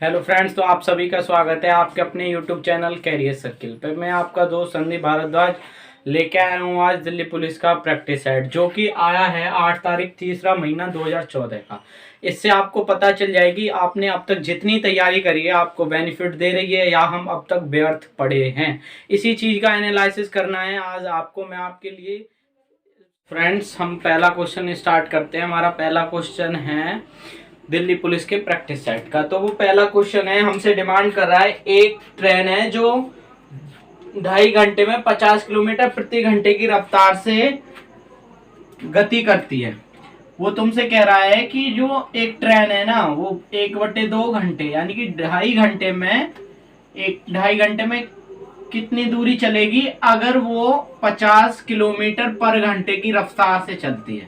Hello friends, तो आप सभी का स्वागत है आपके अपने यूट्यूब चैनल कैरियर सर्किल पे। मैं आपका दोस्त संदीप भारद्वाज लेके आया हूँ आज दिल्ली पुलिस का प्रैक्टिस सेट, जो कि आया है 8 तारीख तीसरा महीना 2014 का। इससे आपको पता चल जाएगी आपने अब तक जितनी तैयारी करी है आपको बेनिफिट दे रही है या हम अब तक व्यर्थ पड़े हैं। इसी चीज़ का एनालिसिस करना है आज आपको मैं आपके लिए। फ्रेंड्स, हम पहला क्वेश्चन स्टार्ट करते हैं। हमारा पहला क्वेश्चन है दिल्ली पुलिस के प्रैक्टिस सेट का। तो वो पहला क्वेश्चन है, हमसे डिमांड कर रहा है एक ट्रेन है जो 2.5 घंटे में 50 किलोमीटर प्रति घंटे की रफ्तार से गति करती है। वो तुमसे कह रहा है कि जो एक ट्रेन है ना वो 1/2 घंटे यानी कि 2.5 घंटे में कितनी दूरी चलेगी अगर वो 50 किलोमीटर पर घंटे की रफ्तार से चलती है।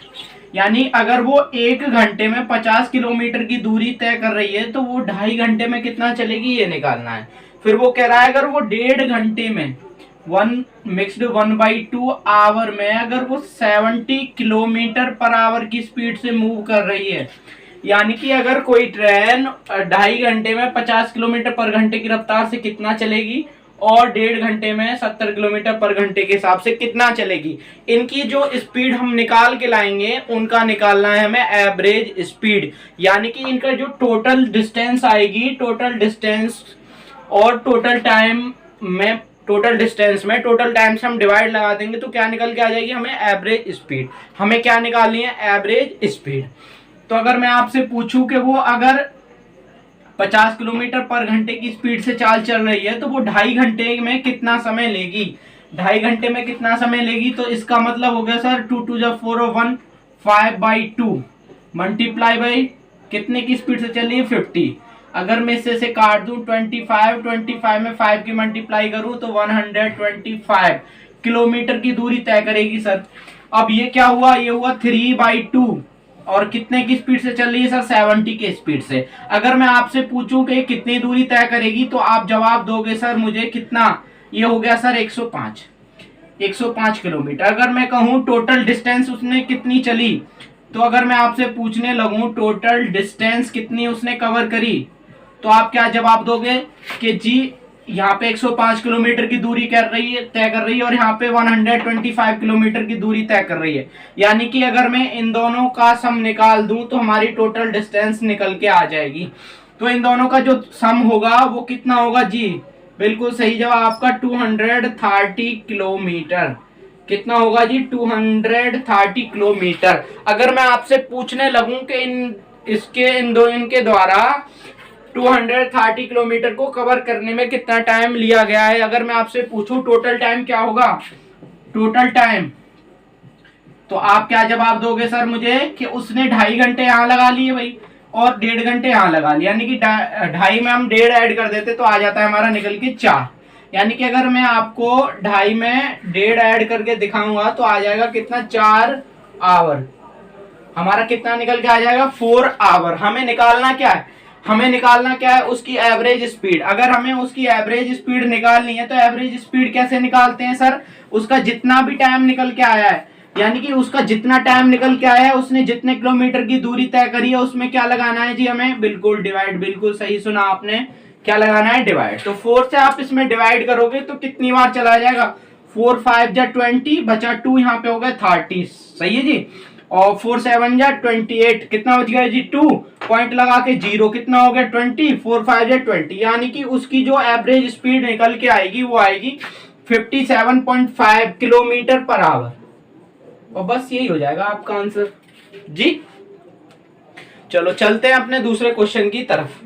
यानी अगर वो 1 घंटे में 50 किलोमीटर की दूरी तय कर रही है तो वो 2.5 घंटे में कितना चलेगी ये निकालना है। फिर वो कह रहा है अगर वो 1.5 घंटे में 1/2 आवर में अगर वो 70 किलोमीटर पर आवर की स्पीड से मूव कर रही है, यानी कि अगर कोई ट्रेन 2.5 घंटे में 50 किलोमीटर पर घंटे की रफ्तार से कितना चलेगी और 1.5 घंटे में 70 किलोमीटर पर घंटे के हिसाब से कितना चलेगी, इनकी जो स्पीड हम निकाल के लाएंगे उनका निकालना है हमें एवरेज स्पीड। यानी कि इनका जो टोटल डिस्टेंस आएगी, टोटल डिस्टेंस और टोटल डिस्टेंस में टोटल टाइम से हम डिवाइड लगा देंगे तो क्या निकल के आ जाएगी हमें एवरेज स्पीड। हमें क्या निकालनी है एवरेज स्पीड। तो अगर मैं आपसे पूछूं कि वो अगर 50 किलोमीटर पर घंटे की स्पीड से चाल चल रही है तो वो 2.5 घंटे में कितना समय लेगी, 2.5 घंटे में कितना समय लेगी, तो इसका मतलब हो गया सर 2 2 4 1 5/2 मल्टीप्लाई बाई कितने की स्पीड से चल रही है 50। अगर मैं इससे से काट दूं 25 में 5 की मल्टीप्लाई करूं तो 125 किलोमीटर की दूरी तय करेगी सर। अब ये क्या हुआ, ये हुआ 3/2 और कितने की स्पीड से चल रही है सर 70 की स्पीड से। अगर मैं आपसे पूछूं कि कितनी दूरी तय करेगी तो आप जवाब दोगे सर मुझे कितना, ये हो गया सर 105 किलोमीटर। अगर मैं कहूं टोटल डिस्टेंस उसने कितनी चली, तो अगर मैं आपसे पूछने लगूं टोटल डिस्टेंस कितनी उसने कवर करी तो आप क्या जवाब दोगे कि जी यहाँ पे 105 किलोमीटर की दूरी तय कर रही है और यहाँ पे 125 किलोमीटर की दूरी तय कर रही है। यानी कि अगर मैं इन दोनों का सम निकाल दूं तो हमारी टोटल डिस्टेंस निकल के आ जाएगी। तो इन दोनों का जो सम होगा वो कितना होगा जी, बिल्कुल सही जवाब आपका 230 किलोमीटर। कितना होगा जी 230 किलोमीटर। अगर मैं आपसे पूछने लगूं कि इनके द्वारा 230 किलोमीटर को कवर करने में कितना टाइम लिया गया है, अगर मैं आपसे पूछूं टोटल टाइम क्या होगा, टोटल टाइम, तो आप क्या जवाब दोगे सर मुझे कि उसने 2.5 घंटे यहाँ लगा लिए भाई और 1.5 घंटे यहाँ लगा लिया, यानी कि 2.5 में हम 1.5 ऐड कर देते तो आ जाता है हमारा निकल के 4। यानी कि अगर मैं आपको 2.5 में 1.5 ऐड करके दिखाऊंगा तो आ जाएगा कितना 4 आवर। हमारा कितना निकल के आ जाएगा 4 आवर। हमें निकालना क्या है, हमें निकालना क्या है उसकी एवरेज स्पीड। अगर हमें उसकी एवरेज स्पीड निकालनी है तो एवरेज स्पीड कैसे निकालते हैं सर, उसका जितना भी टाइम निकल के आया है, यानी कि उसका जितना टाइम निकल के आया है उसने जितने किलोमीटर की दूरी तय करी है उसमें क्या लगाना है जी हमें, बिल्कुल डिवाइड। बिल्कुल सही सुना आपने, क्या लगाना है डिवाइड। तो 4 से आप इसमें डिवाइड करोगे तो कितनी बार चला जाएगा, 4 5 जा 20 बचा 2 यहाँ पे हो गया 30, सही है जी। और 4 7 जा 28 कितना बच गया जी 2, पॉइंट लगा के 0 कितना हो गया 20, 4 5 जा 20, यानी कि उसकी जो एवरेज स्पीड निकल के आएगी वो आएगी 57.5 किलोमीटर पर आवर। और बस यही हो जाएगा आपका आंसर जी। चलो चलते हैं अपने दूसरे क्वेश्चन की तरफ।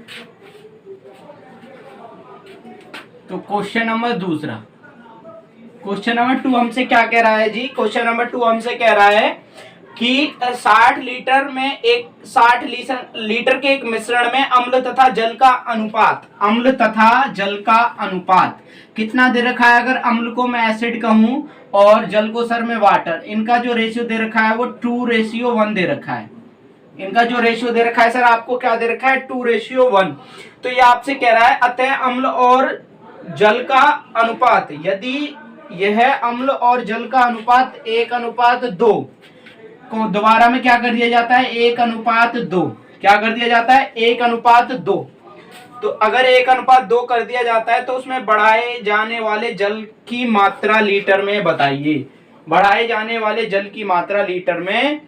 तो क्वेश्चन नंबर 2 हमसे क्या कह रहा है जी, क्वेश्चन नंबर 2 हमसे कह रहा है कि 60 लीटर के एक मिश्रण में अम्ल तथा जल का अनुपात कितना दे रखा है। अगर अम्ल को मैं एसिड कहूं और जल को सर में वाटर, इनका जो रेशियो दे रखा है वो 2:1 दे रखा है। इनका जो रेशियो दे रखा है सर आपको क्या दे रखा है 2:1। तो ये आपसे कह रहा है अतः अम्ल और जल का अनुपात, यदि यह अम्ल और जल का अनुपात 1:2 को दोबारा में क्या कर दिया जाता है 1:2, क्या कर दिया जाता है 1:2। तो अगर 1:2 कर दिया जाता है तो उसमें बढ़ाए जाने वाले जल की मात्रा लीटर में बताइए। बढ़ाए जाने वाले जल की मात्रा लीटर में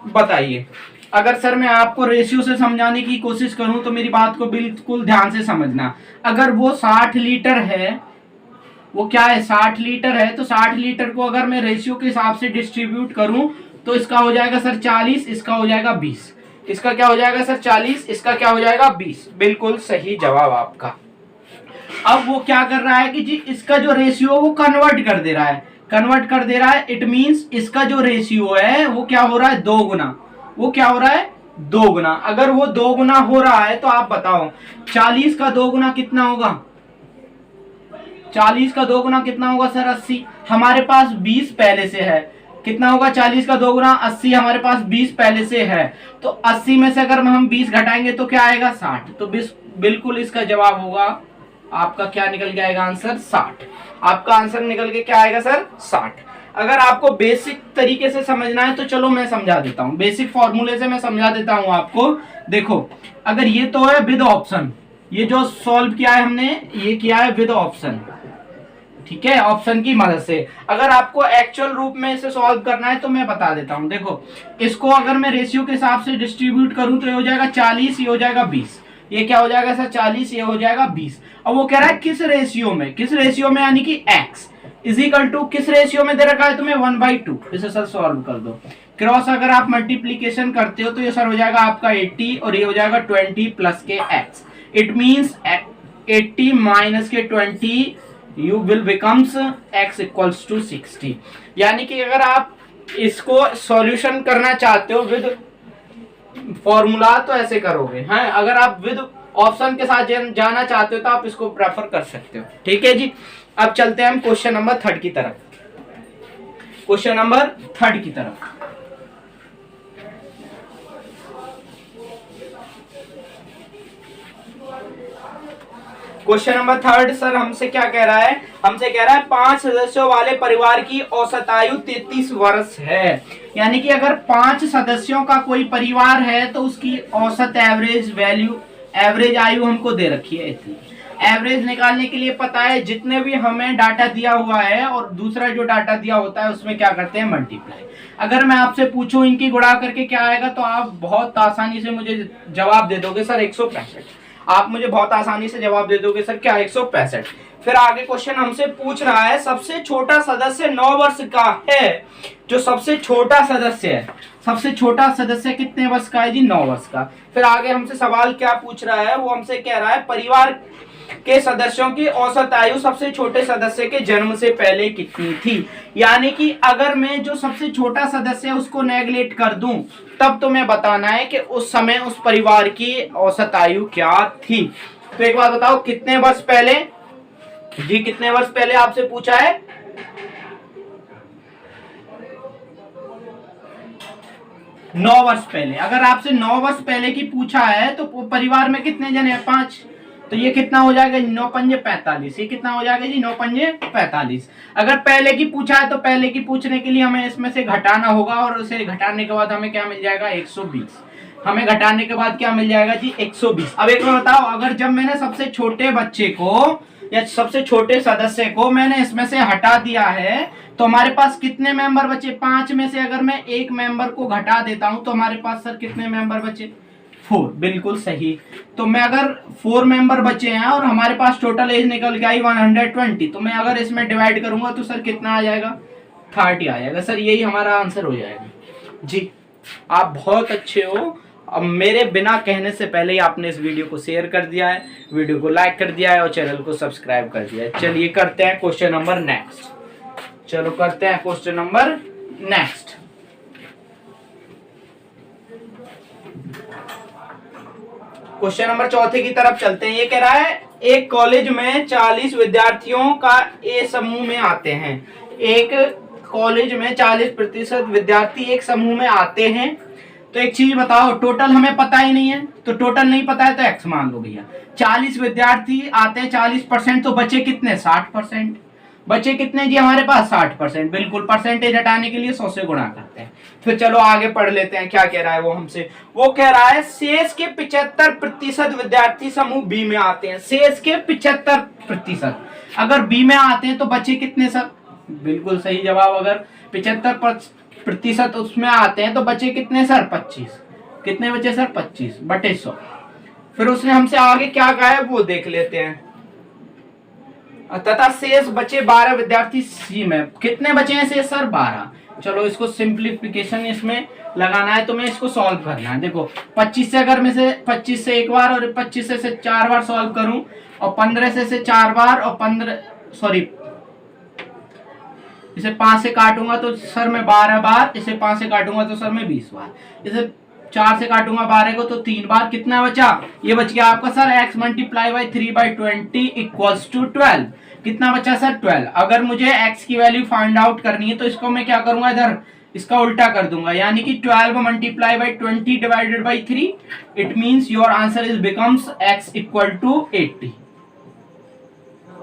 बताइए। अगर सर मैं आपको रेशियो से समझाने की कोशिश करूं तो मेरी बात को बिल्कुल ध्यान से समझना। अगर वो 60 लीटर है, वो क्या है 60 लीटर है, तो 60 लीटर को अगर मैं रेशियो के हिसाब से डिस्ट्रीब्यूट करूं तो इसका हो जाएगा सर 40, इसका हो जाएगा 20। इसका क्या हो जाएगा सर 40, इसका क्या हो जाएगा 20। बिल्कुल सही जवाब आपका। अब वो क्या कर रहा है कि जी इसका जो रेशियो वो कन्वर्ट कर दे रहा है, कन्वर्ट कर दे रहा है। इट मींस इसका जो रेशियो है वो क्या हो रहा है 2 गुना। वो क्या हो रहा है 2 गुना। अगर वो 2 गुना हो रहा है तो आप बताओ 40 का 2 गुना कितना होगा? 40 का 2 गुना कितना होगा सर 80। हमारे पास 20 पहले से है। कितना होगा 40 का 2 गुना 80, हमारे पास 20 पहले से है। तो 80 में से अगर हम 20 घटाएंगे तो क्या आएगा 60। तो बिल्कुल इसका जवाब होगा आपका क्या निकल के आएगा आंसर 60। आपका आंसर निकल के क्या आएगा सर 60। अगर आपको बेसिक तरीके से समझना है तो चलो मैं समझा देता हूं, बेसिक फॉर्मूले से मैं समझा देता हूं आपको। देखो अगर ये तो है विद ऑप्शन, ये जो सॉल्व किया है हमने ये किया है विद ऑप्शन, ठीक है, ऑप्शन की मदद से। अगर आपको एक्चुअल रूप में इसे सॉल्व करना है तो मैं बता देता हूं। देखो इसको अगर मैं रेशियो के हिसाब से डिस्ट्रीब्यूट करूं तो ये हो जाएगा 40, ये हो जाएगा 20। ये क्या हो जाएगा सर 40, ये हो जाएगा 20। अब वो कह रहा है किस रेशियो में, किस रेशियो में, यानी कि x इज इक्वल टू किस रेशियो में दे रखा है तुम्हें 1/2। इसे सर सॉल्व कर दो। क्रॉस अगर आप मल्टीप्लीकेशन करते हो तो ये सर हो जाएगा आपका 80 और ये हो जाएगा 20 प्लस के x। इट मींस 80 माइनस के 20 you will becomes x equals to 60। यानी कि अगर आप इसको सॉल्यूशन करना चाहते हो विद फॉर्मूला तो ऐसे करोगे, हैं। अगर आप विद ऑप्शन के साथ जाना चाहते हो तो आप इसको प्रेफर कर सकते हो, ठीक है जी। अब चलते हैं हम क्वेश्चन नंबर 3 की तरफ। क्वेश्चन नंबर 3 की तरफ क्वेश्चन नंबर 3 सर हमसे क्या कह रहा है? हमसे कह रहा है 5 सदस्यों वाले परिवार की औसत आयु 33 वर्ष है। यानी कि अगर 5 सदस्यों का कोई परिवार है तो उसकी औसत एवरेज वैल्यू, एवरेज आयु हमको दे रखी है इतनी। एवरेज निकालने के लिए पता है जितने भी हमें डाटा दिया हुआ है और दूसरा जो डाटा दिया होता है उसमें क्या करते हैं मल्टीप्लाई। अगर मैं आपसे पूछूं इनकी गुणा करके क्या आएगा तो आप बहुत आसानी से मुझे जवाब दे दोगे सर 165। आप मुझे बहुत आसानी से जवाब दे दोगे सर क्या 165। फिर आगे क्वेश्चन हमसे पूछ रहा है सबसे छोटा सदस्य 9 वर्ष का है। जो सबसे छोटा सदस्य है, सबसे छोटा सदस्य कितने वर्ष का है जी 9 वर्ष का। फिर आगे हमसे सवाल क्या पूछ रहा है, वो हमसे कह रहा है परिवार के सदस्यों की औसत आयु सबसे छोटे सदस्य के जन्म से पहले कितनी थी। यानी कि अगर मैं जो सबसे छोटा सदस्य है उसको नेगलेक्ट कर दूं तब तो मैं बताना है कि उस समय उस परिवार की औसत आयु क्या थी। तो एक बात बताओ कितने वर्ष पहले जी, कितने वर्ष पहले आपसे पूछा है? 9 वर्ष पहले। अगर आपसे 9 वर्ष पहले की पूछा है तो परिवार में कितने जन है 5। तो ये कितना हो जाएगा 9 पंजे 45। ये कितना हो जाएगा जी 9 पंजे 45। अगर पहले की पूछा है तो पहले की पूछने के लिए हमें इसमें से घटाना होगा और उसे घटाने के बाद हमें क्या मिल जाएगा 120। हमें घटाने के बाद क्या मिल जाएगा जी 120। अब एक बार बताओ अगर जब मैंने सबसे छोटे बच्चे को या सबसे छोटे सदस्य को मैंने इसमें से हटा दिया है तो हमारे पास कितने मेंबर बचे? 5 में से अगर मैं एक मेंबर को घटा देता हूं तो हमारे पास सर कितने मेंबर बचे? 4। बिल्कुल सही। तो मैं अगर 4 मेंबर बचे हैं और हमारे पास टोटल एज निकल के आई 120, तो मैं अगर इसमें डिवाइड करूंगा तो सर कितना आ जाएगा 30 आ जाएगा। सर यही हमारा आंसर हो जाएगा जी। आप बहुत अच्छे हो। अब मेरे बिना कहने से पहले ही आपने इस वीडियो को शेयर कर दिया है, वीडियो को लाइक कर दिया है और चैनल को सब्सक्राइब कर दिया है। चलिए करते हैं क्वेश्चन नंबर नेक्स्ट। चलो करते हैं question number next. Question number 4 की तरफ चलते हैं। ये कह रहा है एक कॉलेज में 40 विद्यार्थियों का ए समूह में आते हैं। एक कॉलेज में 40% विद्यार्थी एक समूह में आते हैं। तो एक चीज बताओ, टोटल हमें पता ही नहीं है, तो टोटल नहीं पता है तो एक्स मान लो भैया। 40 विद्यार्थी आते हैं 40%, तो बचे कितने 60%। बचे कितने जी हमारे पास 60%। बिल्कुल परसेंटेज हटाने के लिए 100 से गुणा करते हैं। फिर चलो आगे पढ़ लेते हैं क्या कह रहा है वो हमसे। वो कह रहा है शेष के 75% विद्यार्थी समूह बी में आते हैं। शेष के 75%, अगर बी में आते हैं तो बचे कितने सर? बिल्कुल सही जवाब, अगर 75% उसमें आते हैं तो बचे कितने सर? 25। कितने बचे सर? 25/100। फिर उसने हमसे आगे क्या कहा है वो देख लेते हैं। तथा शेष बचे 12 विद्यार्थी सी में। कितने बचे हैं शेष सर? 12। चलो इसको सिंप्लीफिकेशन इसमें लगाना है, तुम्हें इसको सॉल्व करना है। देखो 25 से अगर मैं से 25 से एक बार और 25 से 4 बार सॉल्व करूं और 15 से 4 बार और 15 सॉरी इसे 5 से काटूंगा तो सर मैं 12 बार, इसे 5 से काटूंगा तो सर मैं 20 बार, इसे 4 से काटूंगा 12 को तो 3 बार। कितना बचा? ये बच गया आपका sir x multiply by 3/20 equals to 12। कितना बचा सर? 12। अगर मुझे x की वैल्यू फाइंड आउट करनी है तो इसको मैं क्या करूंगा, इधर इसका उल्टा कर दूंगा, यानी कि 12 multiply by 20 divided by 3। It means your answer is becomes x equal to 80।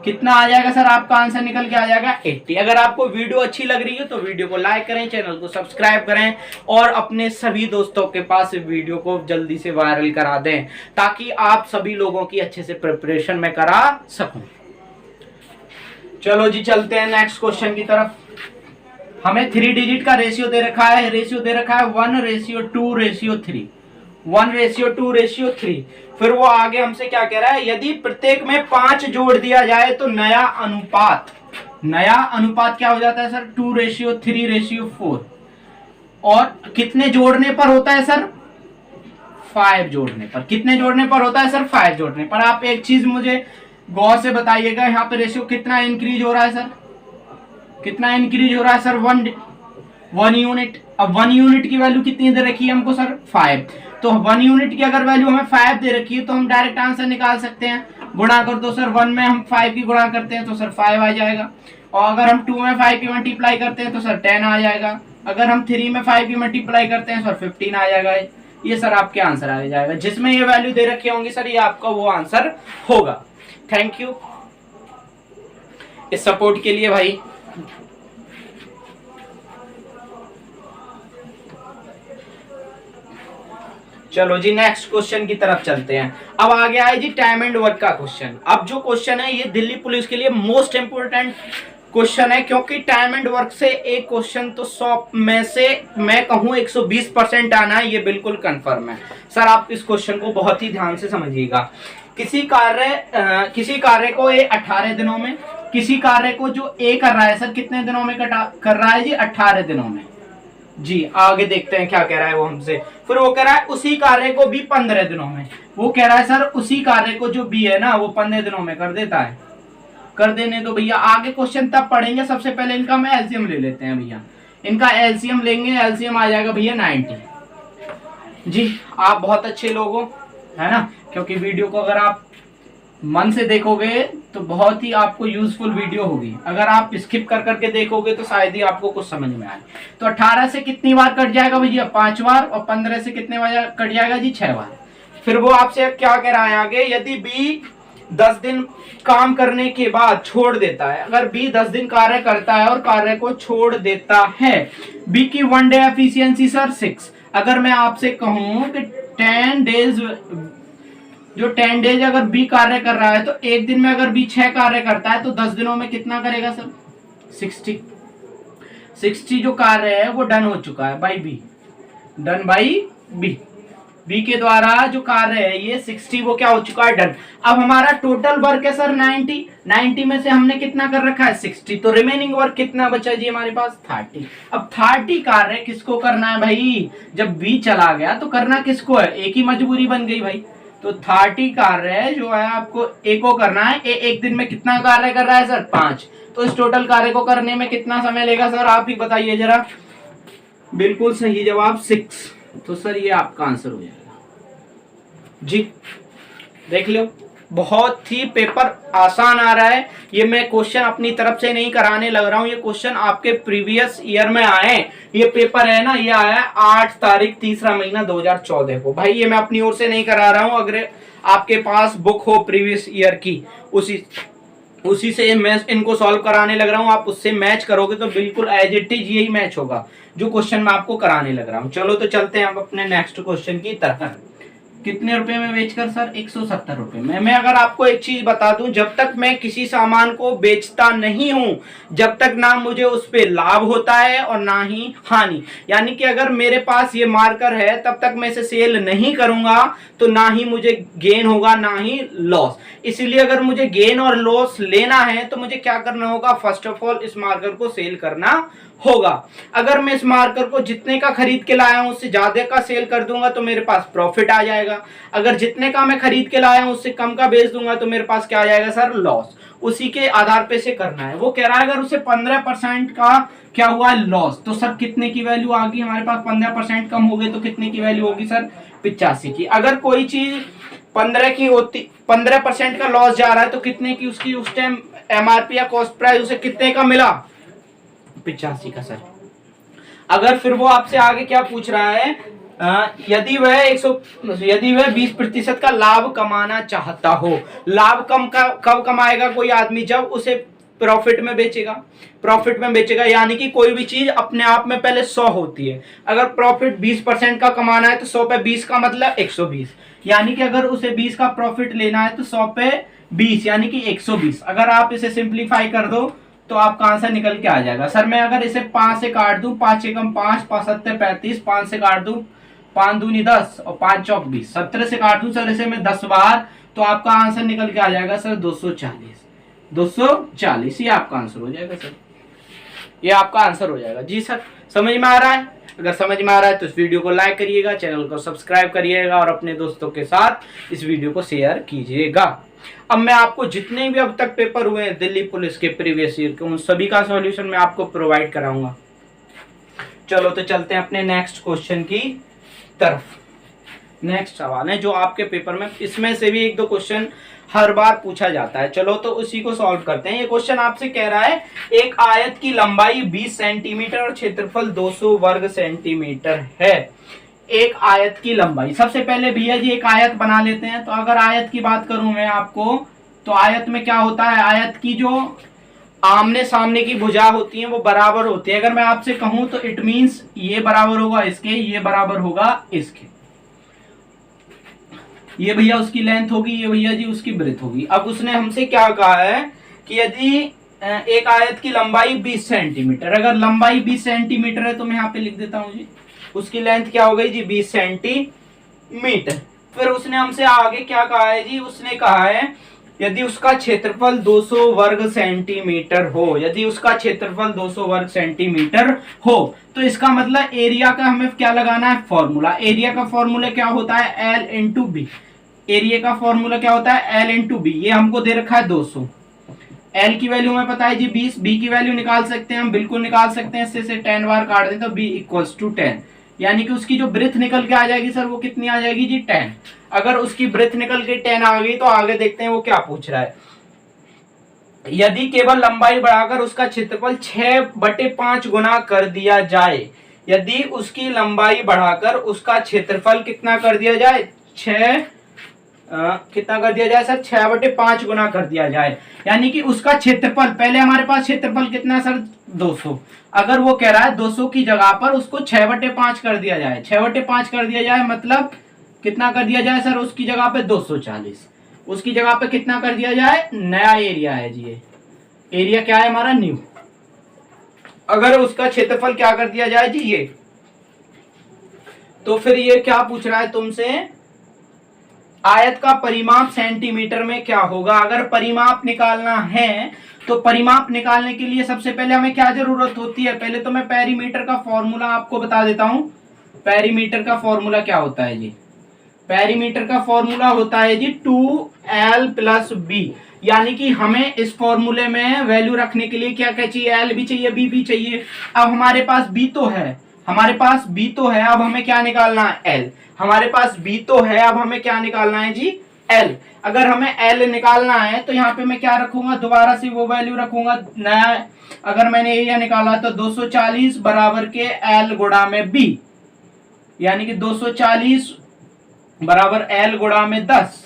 कितना आ जाएगा सर? आपका आंसर निकल के आ जाएगा 80। अगर आपको वीडियो अच्छी लग रही है तो वीडियो को लाइक करें, चैनल को सब्सक्राइब करें और अपने सभी दोस्तों के पास वीडियो को जल्दी से वायरल करा दें ताकि आप सभी लोगों की अच्छे से प्रिपरेशन में करा सकूं। चलो जी चलते हैं नेक्स्ट क्वेश्चन की तरफ। हमें 3 डिजिट का रेशियो दे रखा है, 1:2:3। 1:2:3। फिर वो आगे हमसे क्या कह रहा है, यदि प्रत्येक में 5 जोड़ दिया जाए तो नया अनुपात क्या हो जाता है सर? 2:3:4। और कितने जोड़ने पर होता है सर? 5 जोड़ने पर। कितने जोड़ने पर होता है सर? 5 जोड़ने पर। आप एक चीज मुझे गौर से बताइएगा, यहाँ पे रेशियो कितना इंक्रीज हो रहा है सर? कितना इंक्रीज हो रहा है सर? 1 यूनिट। अब 1 यूनिट की वैल्यू कितनी दे रखी है हमको सर? 5। तो 1 यूनिट की अगर वैल्यू हमें 5 दे रखी है तो हम डायरेक्ट आंसर निकाल सकते हैं। गुणा कर दो सर, 1 में हम 5 की गुणा करते हैं तो सर 5 आ जाएगा, और अगर हम 2 में 5 की मल्टीप्लाई करते हैं तो सर 10 आ जाएगा, अगर हम 3 में 5 की मल्टीप्लाई करते हैं सर 15 आ जाएगा। ये सर आपके आंसर आ जाएगा, जिसमें ये वैल्यू दे रखी होंगी सर ये आपका वो आंसर होगा। थैंक यू इस सपोर्ट के लिए भाई। चलो जी नेक्स्ट क्वेश्चन की तरफ चलते हैं। अब आ गया है जी टाइम एंड वर्क का क्वेश्चन। अब जो क्वेश्चन है ये दिल्ली पुलिस के लिए मोस्ट इंपोर्टेंट क्वेश्चन है, क्योंकि टाइम एंड वर्क से एक क्वेश्चन तो 100 में से मैं कहूं 120% आना है, ये बिल्कुल कंफर्म है सर। आप इस क्वेश्चन को बहुत ही ध्यान से समझिएगा। किसी कार्य को ए 18 दिनों में, किसी कार्य को जो ए कर रहा है सर कितने दिनों में कर रहा है जी? 18 दिनों में जी। आगे देखते हैं क्या कह रहा है वो हमसे। फिर वो कह रहा है उसी कार्य को बी 15 दिनों में। वो कह रहा है सर उसी कार्य को जो बी है ना वो 15 दिनों में कर देता है। कर देने दो भैया, आगे क्वेश्चन तब पढ़ेंगे। सबसे पहले इनका मैं एलसीएम ले लेते हैं भैया। इनका एलसीएम लेंगे, एलसीएम आ जाएगा भैया 90 जी। आप बहुत अच्छे लोग हो है ना, क्योंकि वीडियो को अगर आप मन से देखोगे तो बहुत ही आपको यूजफुल वीडियो होगी। अगर आप स्किप कर करके देखोगे तो शायद ही आपको कुछ समझ में आए। तो 18 से कितनी बार कट जाएगा भैया? 5 बार। और 15 से कितने बार कट जाएगा जी? 6 बार। फिर वो आपसे क्या कह रहा है आगे, यदि बी 10 दिन काम करने के बाद छोड़ देता है। अगर बी 10 दिन कार्य करता है और कार्य को छोड़ देता है, बी की 1 डे एफिशिएंसी सर 6। अगर मैं आपसे कहूं कि 10 डेज, जो 10 डेज अगर बी कार्य कर रहा है तो एक दिन में अगर बी 6 कार्य करता है तो 10 दिनों में कितना करेगा सर? 60 जो कार्य है वो डन हो चुका है by B, done by B. B के द्वारा जो कार्य है ये 60 वो क्या हो चुका है? डन। अब हमारा टोटल वर्क है सर 90 में से हमने कितना कर रखा है? 60। तो रिमेनिंग वर्क कितना बचा जी हमारे पास? 30। अब 30 कार्य किसको करना है भाई? जब बी चला गया तो करना किसको है? एक ही मजबूरी बन गई भाई। तो 30 कार्य जो है आपको ए को करना है। एक दिन में कितना कार्य कर रहा है सर? 5। तो इस टोटल कार्य को करने में कितना समय लेगा सर? आप ही बताइए जरा। बिल्कुल सही जवाब 6। तो सर ये आपका आंसर हो जाएगा जी। देख लो बहुत ही पेपर आसान आ रहा है। ये मैं क्वेश्चन अपनी तरफ से नहीं कराने लग रहा हूँ, ये क्वेश्चन आपके प्रीवियस ईयर में आए। ये पेपर है ना, ये आया 8 तारीख 3रा महीना 2014 को। भाई ये मैं अपनी ओर से नहीं करा रहा हूँ। अगर आपके पास बुक हो प्रीवियस ईयर की, उसी से मैं इनको सॉल्व कराने लग रहा हूँ। आप उससे मैच करोगे तो बिल्कुल एज इट इज यही मैच होगा जो क्वेश्चन मैं आपको कराने लग रहा हूँ। चलो तो चलते हैं हम अपने नेक्स्ट क्वेश्चन की तरफ। कितने रुपए में बेचकर सर? 170 रुपए में। मैं अगर आपको एक चीज बता दूं, जब तक मैं किसी सामान को बेचता नहीं हूं जब तक ना मुझे उस पे लाभ होता है और ना ही हानि। यानी कि अगर मेरे पास ये मार्कर है तब तक मैं इसे सेल नहीं करूंगा तो ना ही मुझे गेन होगा ना ही लॉस। इसलिए अगर मुझे गेन और लॉस लेना है तो मुझे क्या करना होगा? फर्स्ट ऑफ ऑल इस मार्कर को सेल करना होगा। अगर मैं इस मार्कर को जितने का खरीद के लाया हूं उससे ज्यादा का सेल कर दूंगा तो मेरे पास प्रॉफिट आ जाएगा। अगर जितने का मैं खरीद के लाया हूं उससे कम का बेच दूंगा तो मेरे पास क्या आ जाएगा सर? लॉस। उसी के आधार पे से करना है। वो कह रहा है अगर उसे 15% का क्या हुआ है? लॉस। तो सर कितने की वैल्यू आ गई हमारे पास? 15% कम हो गई तो कितने की वैल्यू होगी सर? 85 की। अगर कोई चीज 15 की होती, 15% का लॉस जा रहा है तो कितने की उसकी उस टाइम एमआरपी या कॉस्ट प्राइस उसे कितने का मिला? 85 का सर। अगर फिर वो आपसे आगे क्या पूछ रहा है, यदि वह 20% का लाभ कमाना चाहता हो। लाभ कब कमाएगा कोई आदमी? जब उसे प्रॉफिट में बेचेगा। प्रॉफिट में बेचेगा यानी कि कोई भी चीज अपने आप में पहले 100 होती है। अगर प्रॉफिट 20% का कमाना है तो 100 पे 20 का मतलब 120। यानी कि अगर उसे 20 का प्रॉफिट लेना है तो 100 पे 20 यानी कि 120। अगर आप इसे सिंप्लीफाई कर दो तो आपका आंसर निकल के आ जाएगा। सर मैं अगर इसे 5 से काट दूं, 5 एकम 5, 5 सत्ते 35, 5 से काट दूं 5 दूनी 10 और 5 चौक 20, 17 से काट दूं सर इसे मैं 10 बार तो आपका आंसर निकल के आ जाएगा सर 240। 240 ये आपका आंसर हो जाएगा सर। ये आपका आंसर हो जाएगा। जी सर समझ में आ रहा है? अगर समझ में आ रहा है तो इस वीडियो को लाइक करिएगा, चैनल को सब्सक्राइब करिएगा और अपने दोस्तों के साथ इस वीडियो को शेयर कीजिएगा। अब मैं आपको जितने भी अब तक पेपर हुए हैं दिल्ली पुलिस के प्रीवियस ईयर के उन सभी का सॉल्यूशन मैं आपको प्रोवाइड कराऊंगा। चलो तो चलते हैं अपने नेक्स्ट क्वेश्चन की तरफ। नेक्स्ट सवाल है जो आपके पेपर में, इसमें से भी एक दो क्वेश्चन हर बार पूछा जाता है। चलो तो उसी को सॉल्व करते हैं। ये क्वेश्चन आपसे कह रहा है एक आयत की लंबाई 20 सेंटीमीटर और क्षेत्रफल 200 वर्ग सेंटीमीटर है। एक आयत की लंबाई, सबसे पहले भैया जी एक आयत बना लेते हैं। तो अगर आयत की बात करूं मैं आपको तो आयत में क्या होता है? आयत की जो आमने सामने की भुजा होती है वो बराबर होती है। अगर मैं आपसे कहूं तो इट मींस ये बराबर होगा इसके, ये बराबर होगा इसके। ये भैया उसकी लेंथ होगी, ये भैया जी उसकी ब्रेथ होगी। अब उसने हमसे क्या कहा है कि यदि एक आयत की लंबाई 20 सेंटीमीटर, अगर लंबाई 20 सेंटीमीटर है तो मैं यहाँ पे लिख देता हूँ जी, उसकी लेंथ क्या हो गई जी? 20 सेंटीमीटर। फिर उसने हमसे आगे क्या कहा है जी? उसने कहा है यदि उसका क्षेत्रफल 200 वर्ग सेंटीमीटर हो, यदि उसका क्षेत्रफल 200 वर्ग सेंटीमीटर हो तो इसका मतलब एरिया का हमें क्या लगाना है? फॉर्मूला। एरिया का फॉर्मूला क्या होता है? L into B. एरिया का फॉर्मूला क्या होता है? L into B. ये हमको दे रखा है 200। L की वैल्यू हमें पता है जी 20, B की वैल्यू निकाल सकते हैं हम, बिल्कुल निकाल सकते हैं। इससे 10 बार काट दें तो B इक्वल्स टू 10, यानी कि उसकी जो ब्रेथ निकल के आ जाएगी सर वो कितनी आ जाएगी जी? 10। अगर उसकी ब्रेथ निकल के 10 आ गई तो आगे देखते हैं वो क्या पूछ रहा है। यदि केवल लंबाई बढ़ाकर उसका क्षेत्रफल 6/5 गुना कर दिया जाए, यदि उसकी लंबाई बढ़ाकर उसका क्षेत्रफल कितना कर दिया जाए? कितना कर दिया जाए सर? 6/5 गुना कर दिया जाए। यानी कि उसका क्षेत्रफल, पहले हमारे पास क्षेत्रफल कितना सर? 200। अगर वो कह रहा है 200 की जगह पर उसको 6/5 कर दिया जाए, 6/5 कर दिया जाए मतलब कितना कर दिया जाए सर? उसकी जगह पे 240। उसकी जगह पे कितना कर दिया जाए? नया एरिया है जी, ये एरिया क्या है हमारा? न्यू। अगर उसका क्षेत्रफल क्या कर दिया जाए जी? ये। तो फिर ये क्या पूछ रहा है तुमसे? आयत का परिमाप सेंटीमीटर में क्या होगा? अगर परिमाप निकालना है तो परिमाप निकालने के लिए सबसे पहले हमें क्या जरूरत होती है? पहले तो मैं पेरीमीटर का फॉर्मूला आपको बता देता हूं। पेरीमीटर का फॉर्मूला क्या होता है जी? पेरीमीटर का फॉर्मूला होता है जी 2L प्लस बी। यानी कि हमें इस फॉर्मूले में वैल्यू रखने के लिए क्या क्या चाहिए? L भी चाहिए, B भी चाहिए। अब हमारे पास B तो है, हमारे पास B तो है, अब हमें क्या निकालना है? L। हमारे पास B तो है, अब हमें क्या निकालना है जी? L। अगर हमें L निकालना है तो यहाँ पे मैं क्या रखूंगा? दोबारा से वो वैल्यू रखूंगा नया। अगर मैंने एरिया निकाला तो 240 बराबर के L गुणा में B, यानी कि 240 बराबर L गुणा में 10।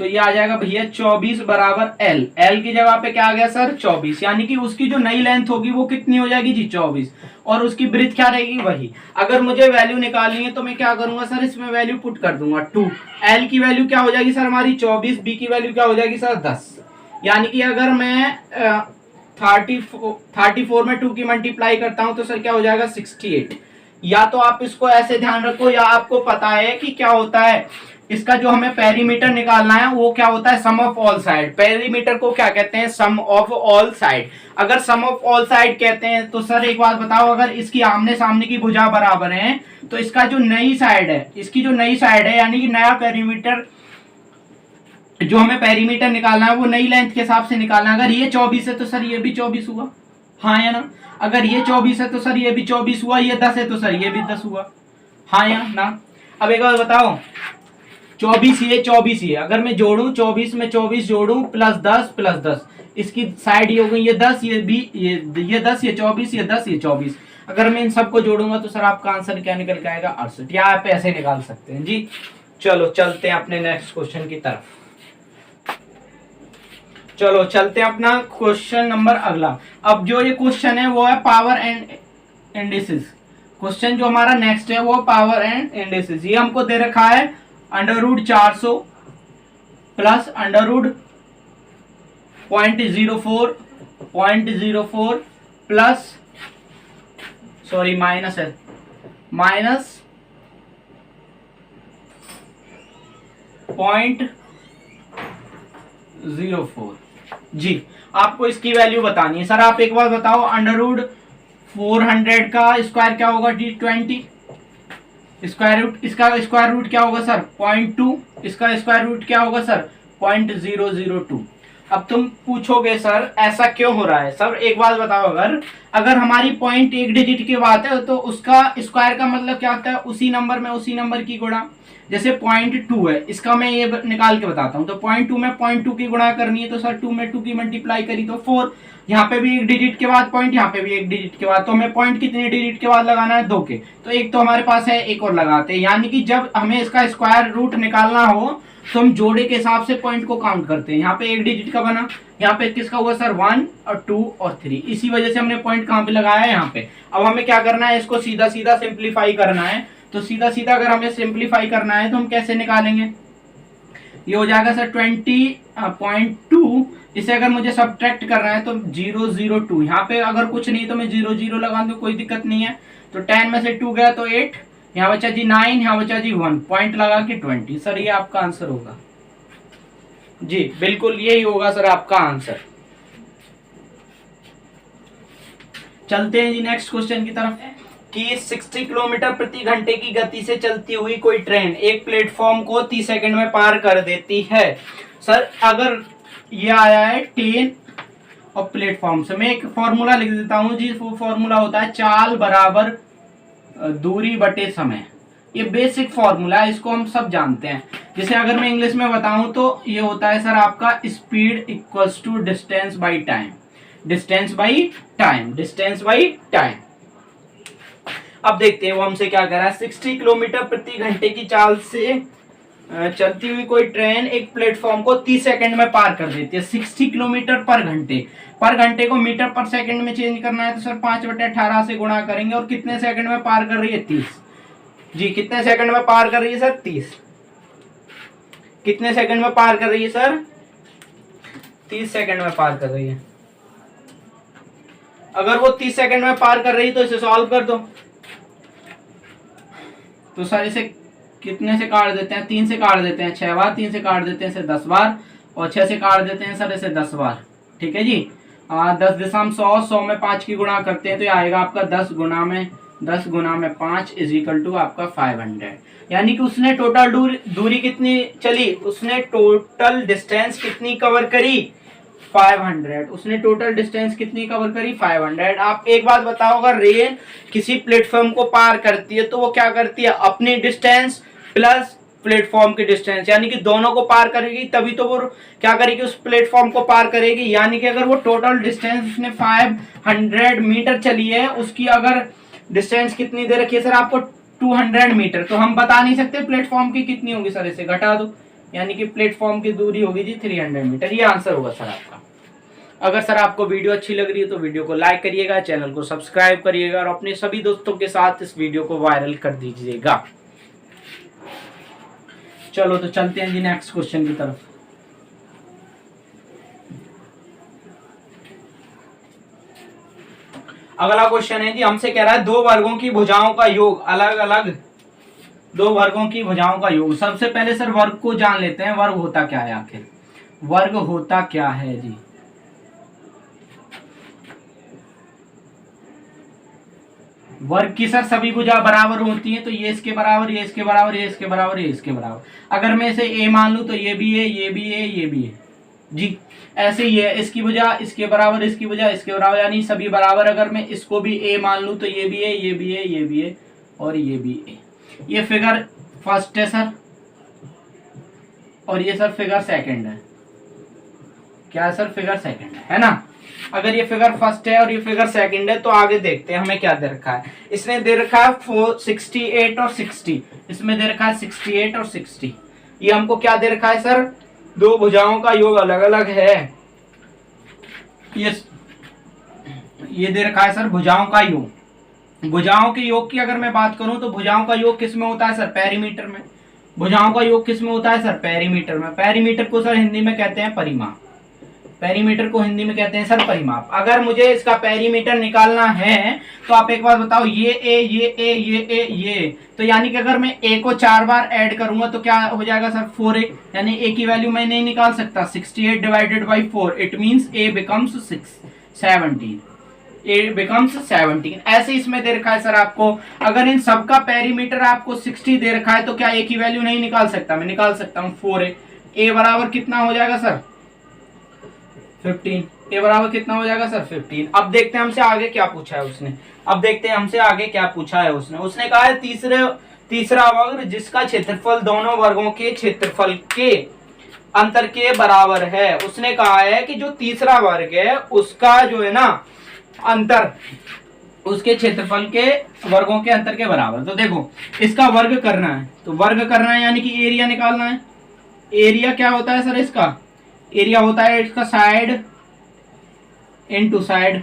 तो ये आ जाएगा भैया 24 बराबर एल। एल की जगह पे क्या आ गया सर 24, यानी कि उसकी जो नई लेंथ होगी वो कितनी हो जाएगी जी 24, और उसकी ब्रीथ क्या रहेगी वही। अगर मुझे वैल्यू निकालनी है तो मैं क्या करूंगा सर, इसमें वैल्यू पुट कर दूंगा 2। एल की वैल्यू क्या हो जाएगी सर हमारी 24, बी की वैल्यू क्या हो जाएगी सर 10। यानी कि अगर मैं 34 में 2 की मल्टीप्लाई करता हूं तो सर क्या हो जाएगा 68। या तो आप इसको ऐसे ध्यान रखो, या आपको पता है कि क्या होता है, इसका जो हमें पेरीमीटर निकालना है वो क्या होता है, सम ऑफ ऑल साइड। पेरीमीटर को क्या कहते हैं, सम ऑफ ऑल साइड। अगर सम ऑफ ऑल साइड कहते हैं तो सर एक बात बताओ, अगर इसकी आमने सामने की भुजा बराबर है तो इसका जो नई साइड है, इसकी जो नई साइड है यानी कि नया पेरीमीटर, जो हमें पेरीमीटर निकालना है वो नई लेंथ के हिसाब से निकालना है। अगर ये 24 है तो सर ये भी 24 हुआ, हाँ या ना। अगर ये 24 है तो सर ये भी 24 हुआ, ये 10 है तो सर ये भी 10 हुआ, हाँ या ना। अब एक बार बताओ, 24 ये 24 ये, अगर मैं जोड़ू 24 में 24 जोड़ू प्लस 10, इसकी साइड ये हो गई ये 10, ये भी ये 10, ये 24, ये 10, ये 24। अगर मैं इन सबको जोड़ूंगा तो सर आपका आंसर क्या निकल के आएगा 68, या आप ऐसे निकाल सकते हैं जी। चलो चलते हैं अपने नेक्स्ट क्वेश्चन की तरफ। चलो चलते हैं अपना क्वेश्चन नंबर अगला। अब जो ये क्वेश्चन है वो है पावर एंड इंडिसेस। क्वेश्चन जो हमारा नेक्स्ट है वो पावर एंड इंडिसेस। ये हमको दे रखा है √400 प्लस √0.04 प्लस माइनस है -0.04 जी। आपको इसकी वैल्यू बतानी है। सर आप एक बार बताओ, √400 का स्क्वायर क्या होगा जी 20, स्क्वायर रूट, इसका स्क्वायर रूट क्या होगा सर 0.2, इसका स्क्वायर रूट क्या होगा सर 0.002। अब तुम पूछोगे सर ऐसा क्यों हो रहा है। सर एक बात बताओ, अगर हमारी पॉइंट एक डिजिट की बात है तो उसका स्क्वायर का मतलब क्या होता है, उसी नंबर में उसी नंबर की गुणा। जैसे 0.2 है, इसका मैं ये निकाल के बताता हूँ। तो 0.2 में 0.2 की गुणा करनी है तो सर 2 में 2 की मल्टीप्लाई करी तो 4। यहाँ पे भी एक डिजिट के बाद पॉइंट, यहाँ पे भी एक डिजिट के बाद, तो हमें पॉइंट कितने डिजिट के बाद लगाना है 2 के, तो एक तो हमारे पास है, एक और लगाते हैं। यानी कि जब हमें इसका स्क्वायर रूट निकालना हो तो हम जोड़े के हिसाब से पॉइंट को काउंट करते हैं। यहाँ पे एक डिजिट का बना, यहाँ पे किसका हुआ सर 1 और 2 और 3, इसी वजह से हमने पॉइंट कहाँ पे लगाया है यहाँ पे। अब हमें क्या करना है, इसको सीधा सीधा सिंप्लीफाई करना है। तो सीधा सीधा अगर हमें सिंप्लीफाई करना है तो हम कैसे निकालेंगे, ये हो जाएगा सर 20.2। इसे अगर मुझे सब्ट्रैक्ट करना है तो 002, यहाँ पे अगर कुछ नहीं तो मैं 0 लगा दूं, कोई दिक्कत नहीं है। तो 10 में से 2 गया तो 8, यहाँ बचा जी 9, यहाँ बचा जी 1, पॉइंट लगा के 20। सर ये आपका आंसर होगा जी, बिल्कुल यही होगा सर आपका आंसर। चलते हैं जी नेक्स्ट क्वेश्चन की तरफ कि 60 किलोमीटर प्रति घंटे की गति से चलती हुई कोई ट्रेन एक प्लेटफॉर्म को 30 सेकंड में पार कर देती है। सर अगर ये आया है ट्रेन और प्लेटफॉर्म से, मैं एक फॉर्मूला लिख देता हूं जी। वो फॉर्मूला होता है चाल बराबर दूरी बटे समय। ये बेसिक फॉर्मूला है, इसको हम सब जानते हैं। जैसे अगर मैं इंग्लिश में बताऊं तो ये होता है सर आपका speed equals to distance by time, distance by time. अब देखते हैं वो हमसे क्या कर रहा है। 60 किलोमीटर प्रति घंटे की चाल से चलती हुई कोई ट्रेन एक प्लेटफॉर्म को 30 सेकंड में पार कर देती है। 60 किलोमीटर पर घंटे को मीटर पर सेकंड में चेंज करना है तो सर 5/18 से गुणा करेंगे। और कितने सेकंड में पार कर रही है 30 जी। कितने सेकंड में पार कर रही है सर 30, कितने सेकंड में पार कर रही है सर 30 सेकंड में पार कर रही है। अगर वो 30 सेकंड में पार कर रही है तो इसे सॉल्व कर दो। तो सर इसे कितने से काट देते हैं, 3 से काट देते हैं 6 बार, 3 से काट देते हैं इसे 10 बार, और 6 से काट देते हैं सर इसे 10 बार। ठीक है जी। 10 दिशा 100 में 5 की गुणा करते हैं तो ये आएगा आपका 10 गुना में 5 इज इक्वल टू आपका 500। यानी कि उसने टोटल दूरी कितनी चली, उसने टोटल डिस्टेंस कितनी कवर करी 500। उसने टोटल डिस्टेंस कितनी कवर करी 500। आप एक बात बताओ, अगर रेल किसी प्लेटफॉर्म को पार करती है तो वो क्या करती है, अपनी डिस्टेंस प्लस प्लेटफॉर्म की डिस्टेंस, यानी कि दोनों को पार करेगी तभी तो वो क्या करेगी, उस प्लेटफॉर्म को पार करेगी। यानी कि अगर वो टोटल डिस्टेंस उसने 500 मीटर चली है, उसकी अगर डिस्टेंस कितनी दे रखी है सर आपको 200 मीटर, तो हम बता नहीं सकते प्लेटफॉर्म की कितनी होगी सर, इसे घटा दो यानी कि प्लेटफॉर्म की दूरी होगी जी 300 मीटर। ये आंसर होगा सर आपका। अगर सर आपको वीडियो अच्छी लग रही है तो वीडियो को लाइक करिएगा, चैनल को सब्सक्राइब करिएगा और अपने सभी दोस्तों के साथ इस वीडियो को वायरल कर दीजिएगा। चलो तो चलते हैं जी नेक्स्ट क्वेश्चन की तरफ। अगला क्वेश्चन है जी, हमसे कह रहा है दो वर्गों की भुजाओं का योग, अलग अलग दो वर्गों की भुजाओं का योग। सबसे पहले सर वर्ग को जान लेते हैं, वर्ग होता क्या है, आखिर वर्ग होता क्या है जी। वर्ग की सर सभी भुजा बराबर होती है, तो ये इसके बराबर, ये इसके बराबर, ये इसके बराबर, ये इसके बराबर। अगर मैं इसे a मान लूं तो ये भी है, ये भी है, ये भी है जी। ऐसे ही है, इसकी भुजा इसके बराबर, इसकी भुजा इसके बराबर, यानी सभी बराबर। अगर मैं इसको भी a मान लूं तो ये भी है, ये भी है, ये भी है और ये भी है। ये फिगर फर्स्ट है सर और ये सर फिगर सेकंड है। क्या है सर, फिगर सेकंड है ना। अगर ये फिगर फर्स्ट है और ये फिगर सेकंड है तो आगे देखते हैं हमें क्या दे रखा है। इसने दे रखा है 68 और 60, इसमें दे रखा है 68 और 60। ये हमको क्या दे रखा है सर, दो भुजाओं का योग अलग अलग है। ये दे रखा है सर भुजाओं का योग। भुजाओं के योग की अगर मैं बात करूं तो भुजाओं का योग किस में होता है सर, पेरीमीटर में। भुजाओं का योग किस में होता है सर, पेरीमीटर में। पेरीमीटर को सर हिंदी में कहते हैं परिमाप। पेरीमीटर को हिंदी में कहते हैं सर परिमाप। अगर मुझे इसका पेरीमीटर निकालना है तो आप एक बार बताओ, ये ए, ये ए, ये ए, ये, तो यानी कि अगर मैं ए को 4 बार ऐड करूंगा तो क्या हो जाएगा सर, 4a। यानी ए की वैल्यू मैं नहीं निकाल सकता। 68 divided by 4, it means A becomes 17। A becomes 17। ऐसे इसमें दे रखा है सर आपको, अगर इन सबका पेरीमीटर आपको 60 दे रखा है तो क्या ए की वैल्यू नहीं निकाल सकता, मैं निकाल सकता हूँ 4a। ए बराबर कितना हो जाएगा सर, 15। ए बराबर कितना हो जाएगा सर, 15। अब देखते हैं हमसे आगे क्या पूछा है उसने। अब देखते हैं हमसे आगे क्या पूछा है उसने कहा है तीसरा वर्ग जिसका क्षेत्रफल दोनों वर्गों के क्षेत्रफल के अंतर के बराबर है। उसने कहा है कि जो तीसरा वर्ग है उसका जो है ना अंतर उसके क्षेत्रफल के वर्गों के अंतर के बराबर। तो देखो इसका वर्ग करना है, तो वर्ग करना है यानी कि एरिया निकालना है। एरिया क्या होता है सर, इसका एरिया होता है इसका side into side.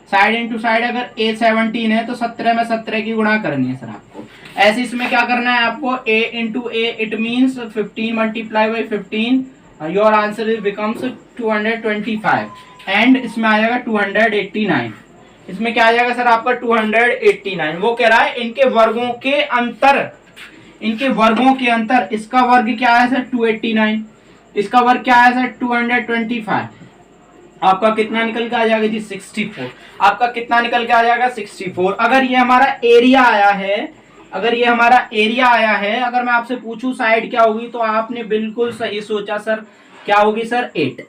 Side into side, अगर a 17 है तो 17 में 17 की गुणा करनी है सर आपको। ऐसे इसमें क्या करना है आपको, a into a, it means 15 multiply by 15, your answer is becomes 225 and इसमें आ जाएगा 289। इसमें क्या आ जाएगा सर आपका 289। वो कह रहा है इनके वर्गों के अंतर, इनके वर्गों के अंतर। इसका वर्ग क्या है सर 289, इसका वर्ग क्या है सर 225। आपका कितना निकल के आ जाएगा जी 64। आपका कितना निकल के आ जाएगा 64। अगर ये हमारा एरिया आया है, अगर ये हमारा एरिया आया है, अगर मैं आपसे पूछूं साइड क्या होगी तो आपने बिल्कुल सही सोचा सर, क्या होगी सर 8।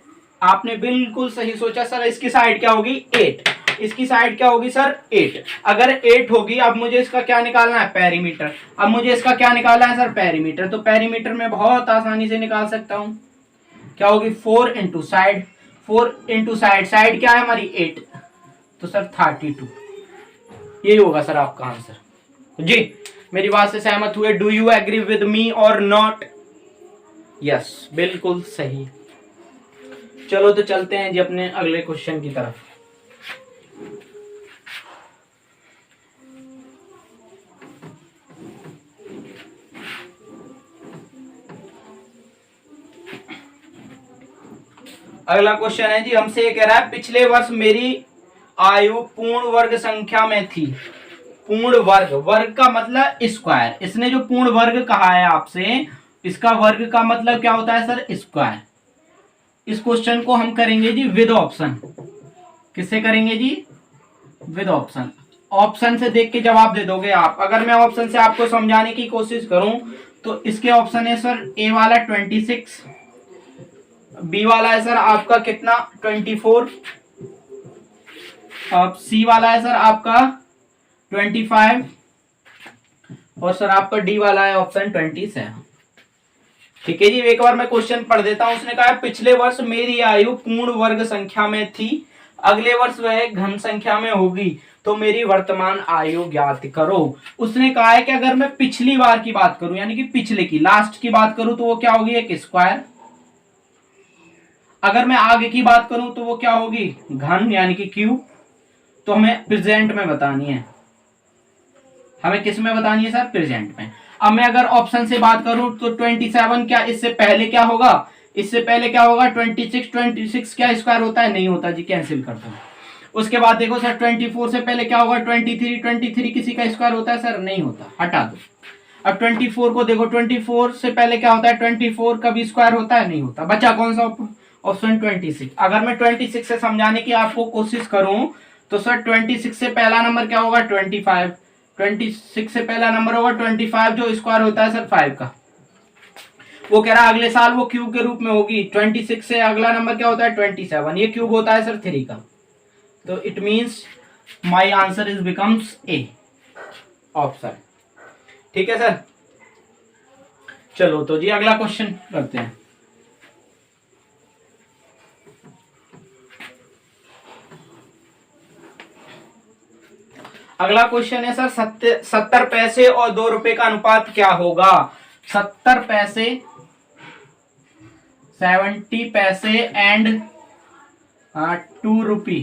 आपने बिल्कुल सही सोचा सर, इसकी साइड क्या होगी 8, इसकी साइड क्या होगी सर 8। अगर 8 होगी, अब मुझे इसका क्या निकालना है, पेरीमीटर। अब मुझे इसका क्या निकालना है सर, पेरीमीटर। तो पेरीमीटर में बहुत आसानी से निकाल सकता हूं, क्या होगी 4 into side. 4 into side, side क्या है हमारी 8, तो सर 32। यही होगा सर आपका आंसर जी। मेरी बात से सहमत हुए? Do you agree with me और नॉट? यस, बिल्कुल सही। चलो तो चलते हैं जी अपने अगले क्वेश्चन की तरफ। अगला क्वेश्चन है जी, हमसे ये कह रहा है पिछले वर्ष मेरी आयु पूर्ण वर्ग संख्या में थी। पूर्ण वर्ग, वर्ग का मतलब स्क्वायर। इसने जो पूर्ण वर्ग कहा है आपसे, इसका वर्ग का मतलब क्या होता है सर, स्क्वायर। इस क्वेश्चन को हम करेंगे जी विद ऑप्शन। किससे करेंगे जी, विद ऑप्शन। ऑप्शन से देख के जवाब दे दोगे आप। अगर मैं ऑप्शन से आपको समझाने की कोशिश करूं तो इसके ऑप्शन है सर ए वाला 26, बी वाला है सर आपका कितना 24, अब सी वाला है सर आपका 25 और सर आपका डी वाला है ऑप्शन 27। ठीक है जी, एक बार मैं क्वेश्चन पढ़ देता हूं। उसने कहा पिछले वर्ष मेरी आयु पूर्ण वर्ग संख्या में थी अगले वर्ष वह घन संख्या में होगी तो मेरी वर्तमान आयु ज्ञात करो। उसने कहा है कि अगर मैं पिछली बार की बात करूं यानी कि पिछले की लास्ट की बात करूं तो वो क्या होगी, एक स्क्वायर। अगर मैं आगे की बात करूं तो वो क्या होगी, घन यानी कि क्यूब। तो हमें प्रेजेंट में बतानी है, हमें किस में बतानी है सर, प्रेजेंट में। अब मैं अगर ऑप्शन से बात करूं तो 27 क्या इससे पहले क्या होगा, इससे पहले क्या होगा 26 क्या स्क्वायर होता है, नहीं होता जी, कैंसिल कर दो। उसके बाद देखो सर 24 से पहले क्या होगा 23 किसी का स्क्वायर होता है सर, नहीं होता, हटा दो। अब 24 को देखो 24 से पहले क्या होता है 24 का भी स्क्वायर होता है, नहीं होता। बचा कौन सा ऑप्शन 26। अगर मैं 26 से समझाने की आपको कोशिश करूं तो सर 26 से पहला नंबर क्या होगा 25, 26 से पहला नंबर होगा 25 जो स्क्वायर होता है सर 5 का। वो कह रहा है अगले साल वो क्यूब के रूप में होगी। 26 से अगला नंबर क्या होता है 27, ये क्यूब होता है सर 3 का। तो it means my answer is becomes A option. ठीक है सर, चलो तो जी अगला क्वेश्चन करते हैं। अगला क्वेश्चन है सर 70 पैसे और 2 रुपए का अनुपात क्या होगा। 70 पैसे 70 पैसे एंड 2 रुपी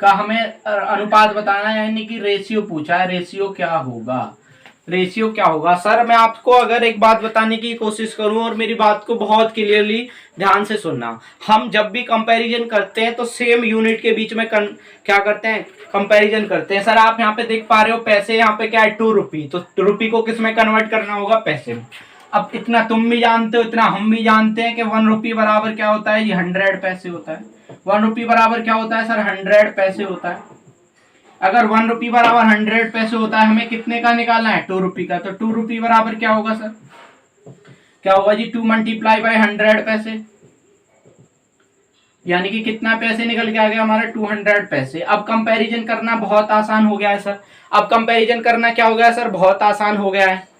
का हमें अनुपात बताना है, यानी कि रेशियो पूछा है। रेशियो क्या होगा, रेशियो क्या होगा सर। मैं आपको अगर एक बात बताने की कोशिश करूं और मेरी बात को बहुत क्लियरली ध्यान से सुनना, हम जब भी कंपैरिजन करते हैं तो सेम यूनिट के बीच में क्या करते हैं, कंपैरिजन करते हैं। सर आप यहाँ पे देख पा रहे हो पैसे, यहाँ पे क्या है 2 रुपी, तो रुपी को किस में कन्वर्ट करना होगा, पैसे में। अब इतना तुम भी जानते हो, इतना हम भी जानते हैं कि 1 रुपी बराबर क्या होता है, ये 100 पैसे होता है। 1 रुपी बराबर क्या होता है सर, 100 पैसे होता है। अगर 1 रुपी बराबर 100 पैसे होता है, हमें कितने का निकालना है 2 रुपी का। तो 2 रुपी बराबर क्या होगा सर, क्या होगा जी 2 मल्टीप्लाई बाई 100 पैसे, यानी कि कितना पैसे निकल के आ गया हमारा 200 पैसे। अब कंपैरिजन करना बहुत आसान हो गया है सर। अब कंपैरिजन करना क्या हो गया सर, बहुत आसान हो गया है।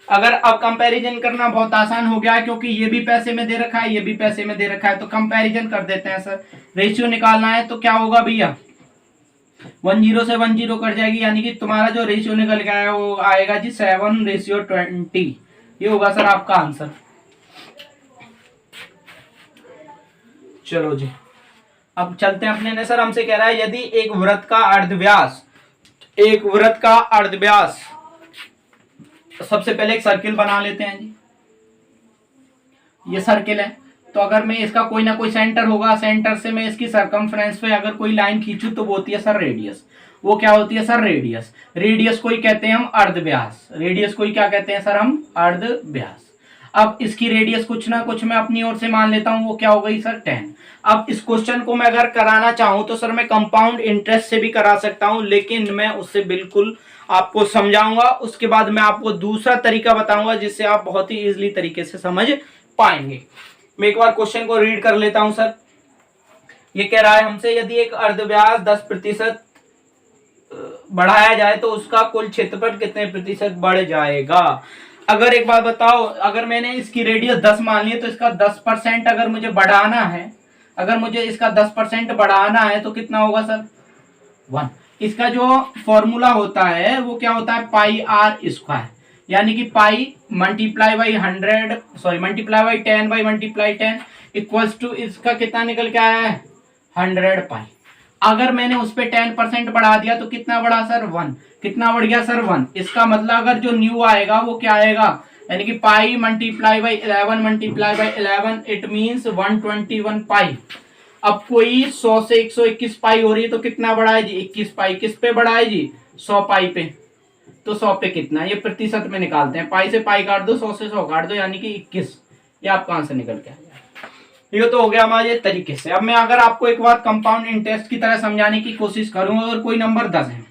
अगर अब कंपैरिजन करना बहुत आसान हो गया है क्योंकि ये भी पैसे में दे रखा है, ये भी पैसे में दे रखा है, तो कंपैरिजन कर देते हैं सर। रेशियो निकालना है तो क्या होगा भैया, 10 से 10 कट जाएगी, यानी कि तुम्हारा जो रेशियो निकल गया है वो आएगा जी 7:20। ये होगा सर आपका आंसर। चलो जी अब चलते हैं अपने ने। सर हमसे कह रहा है यदि एक वृत्त का अर्धव्यास, सबसे पहले एक सर्किल बना लेते हैं जी। ये सर्किल है, तो अगर मैं इसका कोई ना कोई सेंटर होगा, सेंटर से मैं इसकी सरकमफ्रेंस पे अगर कोई लाइन खींचूं तो वो होती है सर रेडियस। वो क्या होती है सर, रेडियस। रेडियस को ही कहते हैं हम अर्धव्यास। रेडियस को ही क्या कहते हैं सर, हम अर्धव्यास। अब इसकी रेडियस कुछ ना कुछ मैं अपनी ओर से मान लेता हूं, वो क्या हो गई सर 10। अब इस क्वेश्चन को मैं अगर कराना चाहूं तो सर मैं कंपाउंड इंटरेस्ट से भी करा सकता हूं, लेकिन मैं उससे बिल्कुल आपको समझाऊंगा। उसके बाद मैं आपको दूसरा तरीका बताऊंगा जिससे आप बहुत ही इजीली तरीके से समझ पाएंगे। मैं एक बार क्वेश्चन को रीड कर लेता हूं सर। ये कह रहा है हमसे यदि एक अर्धव्यास 10% बढ़ाया जाए तो उसका कुल क्षेत्रफल कितने प्रतिशत बढ़ जाएगा। अगर एक बात बताओ, अगर मैंने इसकी रेडियस 10 मान ली है तो इसका 10% अगर मुझे बढ़ाना है, अगर मुझे इसका 10% बढ़ाना है तो कितना होगा सर 1। इसका जो फॉर्मूला होता है वो क्या होता है पाई आर स्क्वायर, यानी कि pi multiply by 10 by multiply 10 equals to इसका कितना निकल के आया है 100 पाई। अगर मैंने उस पर 10% बढ़ा दिया तो कितना बढ़ा सर 1। कितना बढ़ गया सर 1। इसका मतलब अगर जो न्यू आएगा वो क्या आएगा, यानी कि pi multiply by 11 multiply by 11 it means 121 पाई। अब कोई 100 से 121 पाई हो रही है तो कितना बढ़ा है जी 21 पाई। किस पे बढ़ा है जी 100 पाई पे। तो 100 पे कितना, ये प्रतिशत में निकालते हैं। पाई से पाई काट दो, 100 से 100 काट दो, यानी कि 21। ये आपका आंसर निकल के आ जाएगा। ये तो हो गया हमारे तरीके से। अब मैं अगर आपको एक बात कंपाउंड इंटरेस्ट की तरह समझाने की कोशिश करूं, अगर कोई नंबर 10 है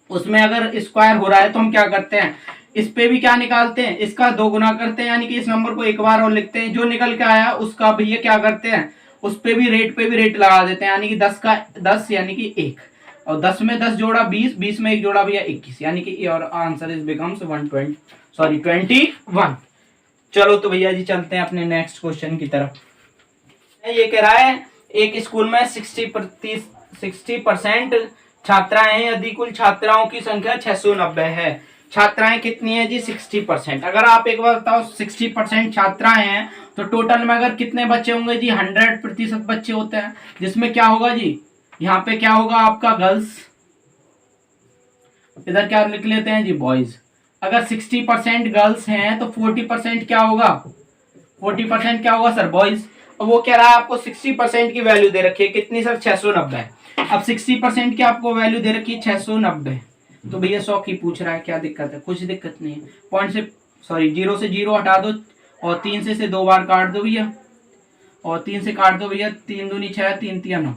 उसमें अगर स्क्वायर हो रहा है तो हम क्या करते हैं, इस पे भी क्या निकालते हैं, इसका 2 गुना करते हैं, यानी कि इस नंबर को एक बार और लिखते हैं। जो निकल के आया उसका भी ये क्या करते हैं, उस पे भी रेट लगा देते हैं, यानी कि 10 का 10 यानी कि 1, और 10 में 10 जोड़ा 20, 20 में 1 जोड़ा भैया 21, यानी कि योर आंसर इज बिकम्स 21। चलो तो भैया जी चलते हैं अपने नेक्स्ट क्वेश्चन की तरफ। ये कह रहा है एक स्कूल में 60% छात्राएं हैं यदि कुल छात्राओं की संख्या 690 है। छात्राएं कितनी है जी? 60%। अगर आप एक बार बताओ 60% छात्राएं हैं तो टोटल में अगर कितने बच्चे होंगे जी? 100% बच्चे होते हैं, जिसमें क्या होगा जी? यहाँ पे क्या होगा आपका? गर्ल्स, इधर क्या लिख लेते हैं जी? बॉयज। अगर 60% गर्ल्स हैं तो 40% क्या होगा? 40% क्या होगा सर? बॉयज। वो कह रहा है आपको 60% की वैल्यू दे रखी है कितनी सर? 690। अब 60% की आपको वैल्यू दे रखी है 690, तो भैया 100 की पूछ रहा है, क्या दिक्कत है? कुछ दिक्कत नहीं है। पॉइंट से सॉरी 0 से 0 हटा दो और 3 से 2 बार काट दो भैया, और 3 से काट दो भैया, 3 दूनी 6, 3 तिया 9,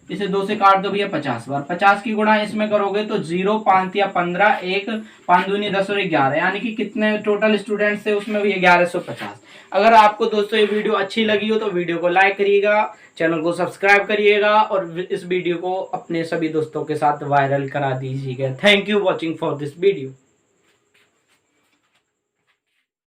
इसे 2 से काट दो भैया 50 बार। 50 की गुणा इसमें करोगे तो 0, 5 या 15, 1, 5 दूनी 10 और 11, यानी कि कितने टोटल स्टूडेंट्स थे उसमें भी 1150। अगर आपको दोस्तों ये वीडियो अच्छी लगी हो तो वीडियो को लाइक करिएगा, चैनल को सब्सक्राइब करिएगा और इस वीडियो को अपने सभी दोस्तों के साथ वायरल करा दीजिएगा। Thank you watching for this video.